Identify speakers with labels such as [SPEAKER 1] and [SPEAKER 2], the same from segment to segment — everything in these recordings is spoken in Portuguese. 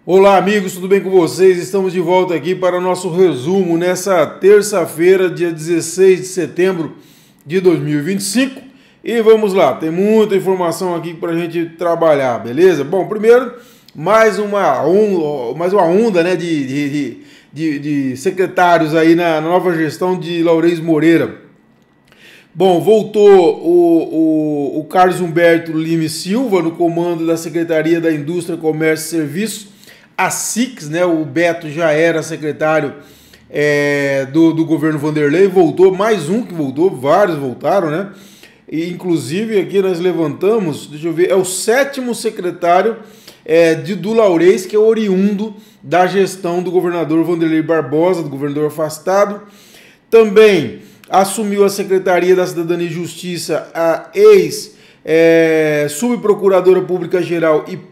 [SPEAKER 1] Olá amigos, tudo bem com vocês? Estamos de volta aqui para o nosso resumo nessa terça-feira, dia 16 de setembro de 2025. E vamos lá, tem muita informação aqui para a gente trabalhar, beleza? Bom, primeiro, mais uma onda, né, de secretários aí na nova gestão de Laurez Moreira. Bom, voltou o Carlos Humberto Lima Silva no comando da Secretaria da Indústria, Comércio e Serviços, a SIX, né? O Beto já era secretário do governo Vanderlei, voltou, mais um que voltou, vários voltaram, né? E, inclusive aqui nós levantamos, deixa eu ver, é o 7º secretário do Laurez, que é oriundo da gestão do governador Vanderlei Barbosa, do governador afastado. Também assumiu a Secretaria da Cidadania e Justiça a subprocuradora pública geral e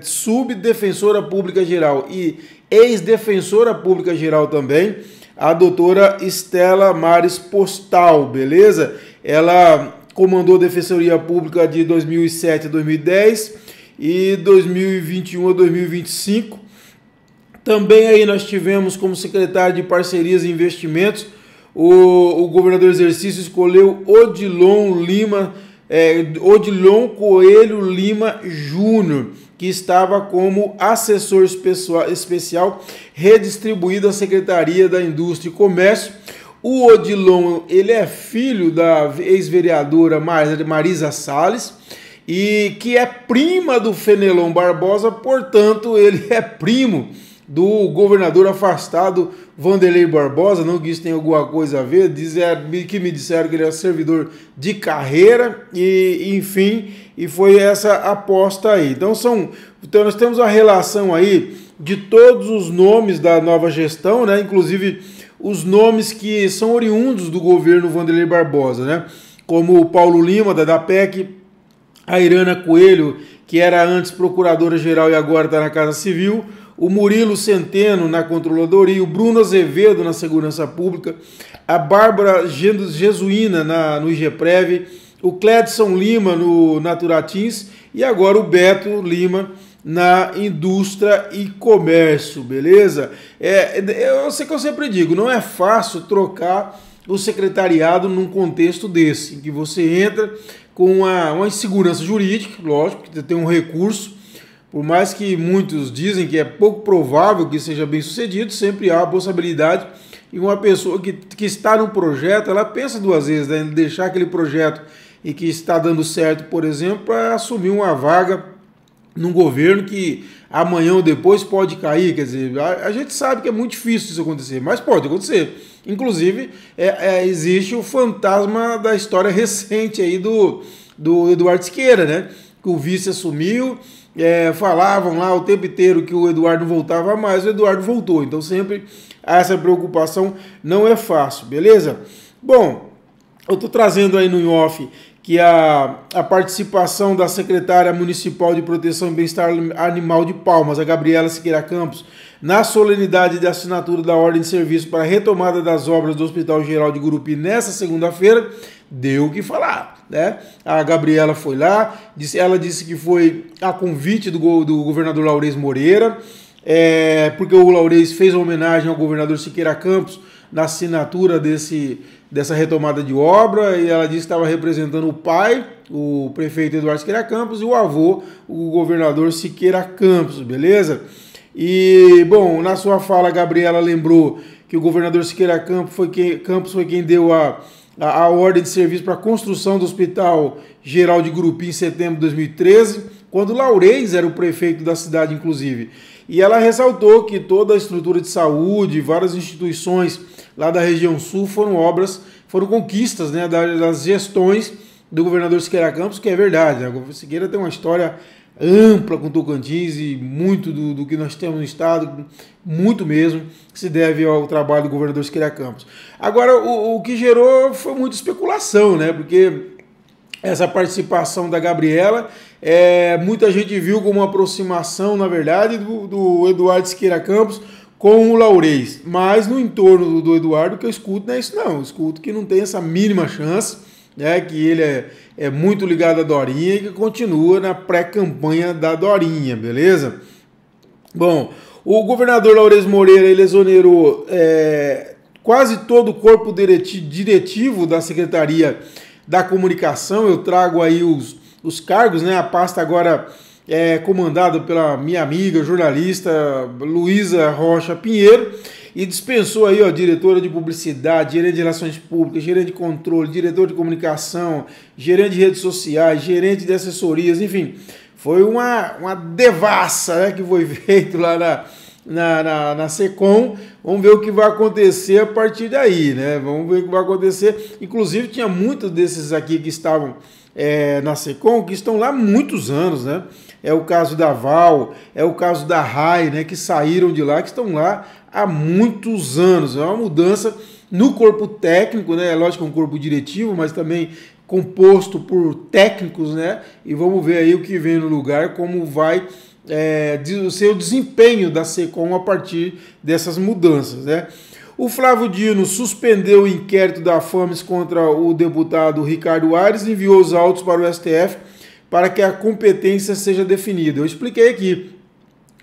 [SPEAKER 1] subdefensora pública geral e ex-defensora pública geral também, a doutora Estela Mares Postal, beleza? Ela comandou a Defensoria Pública de 2007 a 2010 e 2021 a 2025. Também aí nós tivemos como secretário de Parcerias e Investimentos, o governador exercício escolheu Odilon Coelho Lima Júnior, que estava como assessor especial redistribuído à Secretaria da Indústria e Comércio. O Odilon, ele é filho da ex-vereadora Marisa Salles, e que é prima do Fenelon Barbosa, portanto ele é primo do governador afastado Vanderlei Barbosa. Não que isso tenha alguma coisa a ver, que me disseram que ele é servidor de carreira, e enfim, e foi essa aposta aí. Então nós temos a relação aí de todos os nomes da nova gestão, né? Inclusive os nomes que são oriundos do governo Vanderlei Barbosa, né? Como o Paulo Lima, da DAPEC, a Irana Coelho, que era antes procuradora-geral e agora está na Casa Civil, o Murilo Centeno na Controladoria, o Bruno Azevedo na Segurança Pública, a Bárbara Jesuína no IGPREV, o Cledson Lima no Naturatins e agora o Beto Lima na Indústria e Comércio, beleza? Eu sei que eu sempre digo, não é fácil trocar o secretariado num contexto desse, em que você entra com uma insegurança jurídica, lógico, que tem um recurso. Por mais que muitos dizem que é pouco provável que seja bem sucedido, sempre há a possibilidade, e uma pessoa que está no projeto, ela pensa duas vezes, né, em deixar aquele projeto e que está dando certo, por exemplo, para assumir uma vaga num governo que amanhã ou depois pode cair. Quer dizer, a gente sabe que é muito difícil isso acontecer, mas pode acontecer. Inclusive, existe o fantasma da história recente aí do Eduardo Siqueira, né, que o vice assumiu. Falavam lá o tempo inteiro que o Eduardo não voltava mais, o Eduardo voltou. Então sempre há essa preocupação, não é fácil, beleza? Bom, eu estou trazendo aí no off que a participação da secretária municipal de Proteção e Bem-Estar Animal de Palmas, a Gabriela Siqueira Campos, na solenidade de assinatura da ordem de serviço para a retomada das obras do Hospital Geral de Gurupi nessa segunda-feira, deu o que falar, né? A Gabriela foi lá, ela disse que foi a convite do governador Laurez Moreira, porque o Laurez fez uma homenagem ao governador Siqueira Campos na assinatura dessa retomada de obra, e ela disse que estava representando o pai, o prefeito Eduardo Siqueira Campos, e o avô, o governador Siqueira Campos, beleza? E, bom, na sua fala, a Gabriela lembrou que o governador Siqueira Campos foi quem deu a ordem de serviço para a construção do Hospital Geral de Gurupi em setembro de 2013, quando Laurez era o prefeito da cidade, inclusive. E ela ressaltou que toda a estrutura de saúde, várias instituições lá da região sul foram conquistas, né, das gestões do governador Siqueira Campos, que é verdade, né? O governador Siqueira tem uma história ampla com Tocantins, e muito do que nós temos no estado, muito mesmo, se deve ao trabalho do governador Siqueira Campos. Agora, o que gerou foi muita especulação, né? Porque essa participação da Gabriela, muita gente viu como uma aproximação, na verdade, do Eduardo Siqueira Campos com o Laurez. Mas no entorno do Eduardo, que eu escuto não é isso, não. Eu escuto que não tem essa mínima chance, né, que ele é muito ligado à Dorinha e que continua na pré-campanha da Dorinha, beleza? Bom, o governador Laurez Moreira ele exonerou quase todo o corpo diretivo da Secretaria da Comunicação. Eu trago aí os cargos, né? A pasta agora é comandada pela minha amiga jornalista Luísa Rocha Pinheiro, e dispensou aí, ó, diretora de publicidade, gerente de relações públicas, gerente de controle, diretor de comunicação, gerente de redes sociais, gerente de assessorias, enfim, foi uma devassa, né, que foi feito lá na SECOM. Vamos ver o que vai acontecer a partir daí, né? Vamos ver o que vai acontecer. Inclusive, tinha muitos desses aqui que estavam na SECOM, que estão lá há muitos anos, né? É o caso da Val, é o caso da RAI, né? Que saíram de lá, que estão lá há muitos anos. É uma mudança no corpo técnico, né? É lógico que é um corpo diretivo, mas também composto por técnicos, né? E vamos ver aí o que vem no lugar, como vai ser o desempenho da SECOM a partir dessas mudanças, né? O Flávio Dino suspendeu o inquérito da FAMES contra o deputado Ricardo Aires e enviou os autos para o STF para que a competência seja definida. Eu expliquei aqui.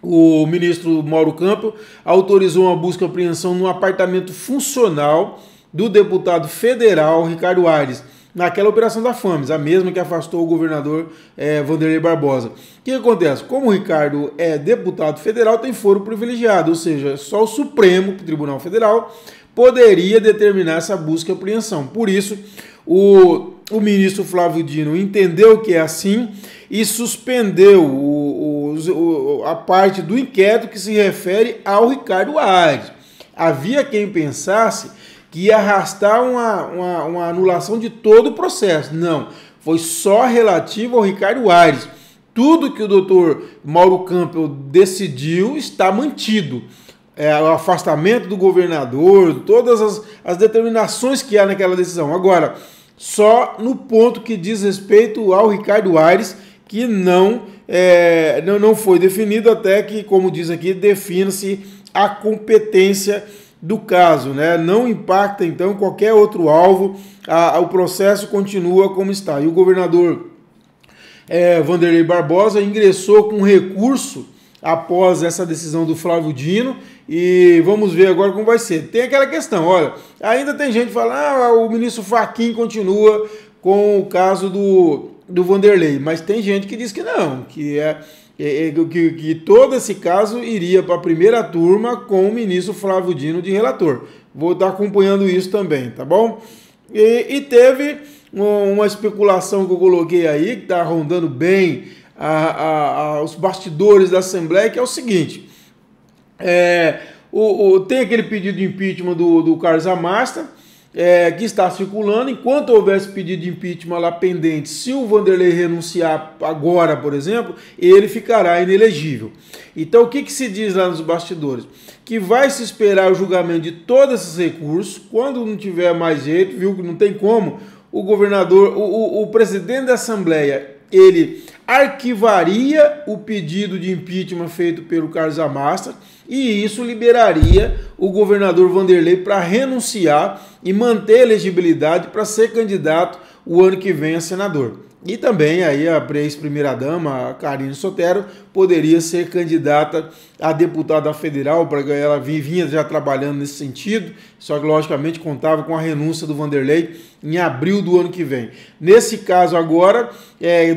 [SPEAKER 1] O ministro Mauro Campbell autorizou uma busca e apreensão no apartamento funcional do deputado federal Ricardo Aires, naquela operação da FAMES, a mesma que afastou o governador Vanderlei Barbosa. O que acontece? Como o Ricardo é deputado federal, tem foro privilegiado, ou seja, só o Supremo Tribunal Federal poderia determinar essa busca e apreensão. Por isso, o ministro Flávio Dino entendeu que é assim e suspendeu a parte do inquérito que se refere ao Ricardo Aires. Havia quem pensasse que ia arrastar uma anulação de todo o processo. Não, foi só relativo ao Ricardo Aires. Tudo que o doutor Mauro Campbell decidiu está mantido. O afastamento do governador, todas as determinações que há naquela decisão. Agora, só no ponto que diz respeito ao Ricardo Aires, que não foi definido até que, como diz aqui, defina-se a competência do caso, né? Não impacta, então, qualquer outro alvo, o processo continua como está. E o governador Vanderlei Barbosa ingressou com recurso após essa decisão do Flávio Dino, e vamos ver agora como vai ser. Tem aquela questão, olha, ainda tem gente que fala, o ministro Fachin continua com o caso do Vanderlei, mas tem gente que diz que não, que todo esse caso iria para a primeira turma com o ministro Flávio Dino de relator. Vou estar acompanhando isso também, tá bom? E teve uma especulação que eu coloquei aí, que está rondando bem os bastidores da Assembleia, que é o seguinte: tem aquele pedido de impeachment do Carlos Amasta, que está circulando. Enquanto houvesse pedido de impeachment lá pendente, se o Vanderlei renunciar agora, por exemplo, ele ficará inelegível. Então, o que se diz lá nos bastidores? Que vai se esperar o julgamento de todos esses recursos. Quando não tiver mais jeito, viu que não tem como, o governador, o presidente da Assembleia, ele arquivaria o pedido de impeachment feito pelo Carlos Amasta, e isso liberaria o governador Vanderlei para renunciar e manter a elegibilidade para ser candidato o ano que vem a senador. E também aí a ex-primeira-dama, a Karine Sotero, poderia ser candidata a deputada federal, para ela vinha já trabalhando nesse sentido, só que logicamente contava com a renúncia do Vanderlei em abril do ano que vem. Nesse caso agora,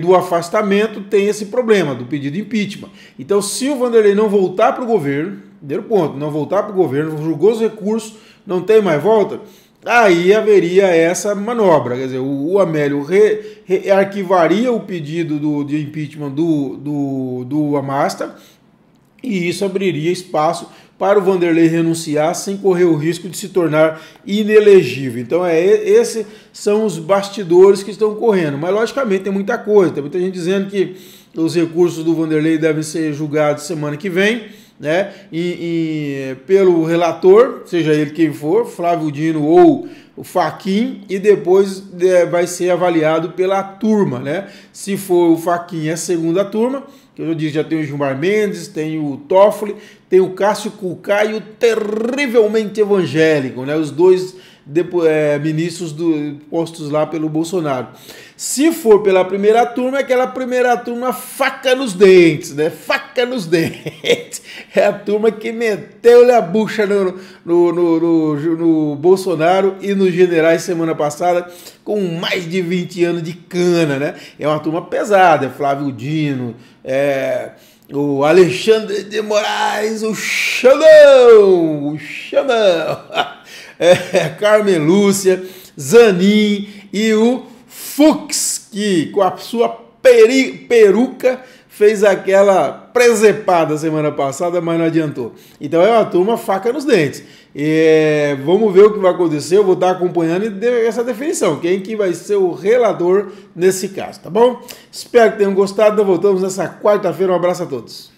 [SPEAKER 1] do afastamento, tem esse problema do pedido de impeachment. Então, se o Vanderlei não voltar para o governo, primeiro ponto, não voltar para o governo, julgou os recursos, não tem mais volta, aí haveria essa manobra. Quer dizer, o Amélio arquivaria o pedido de impeachment do Amasta, e isso abriria espaço para o Vanderlei renunciar sem correr o risco de se tornar inelegível. Então, esses são os bastidores que estão correndo. Mas, logicamente, tem muita coisa. Tem muita gente dizendo que os recursos do Vanderlei devem ser julgados semana que vem, né? Pelo relator, seja ele quem for, Flávio Dino ou o Fachin, e depois vai ser avaliado pela turma, né? Se for o Fachin, é a segunda turma, que eu disse, já tem o Gilmar Mendes, tem o Toffoli, tem o Cássio Cucá e o terrivelmente evangélico, né? Os dois ministros postos lá pelo Bolsonaro. Se for pela primeira turma, é aquela primeira turma faca nos dentes, né? Faca nos dentes. É a turma que meteu-lhe a bucha no Bolsonaro e nos generais semana passada, com mais de 20 anos de cana, né? É uma turma pesada, é Flávio Dino, o Alexandre de Moraes, o Xandão, Carmen Lúcia, Zanin e o Fux, que com a sua peruca fez aquela presepada semana passada, mas não adiantou. Então é uma turma faca nos dentes. Vamos ver o que vai acontecer, eu vou estar acompanhando essa definição, quem que vai ser o relator nesse caso, tá bom? Espero que tenham gostado, nós voltamos nessa quarta-feira, um abraço a todos.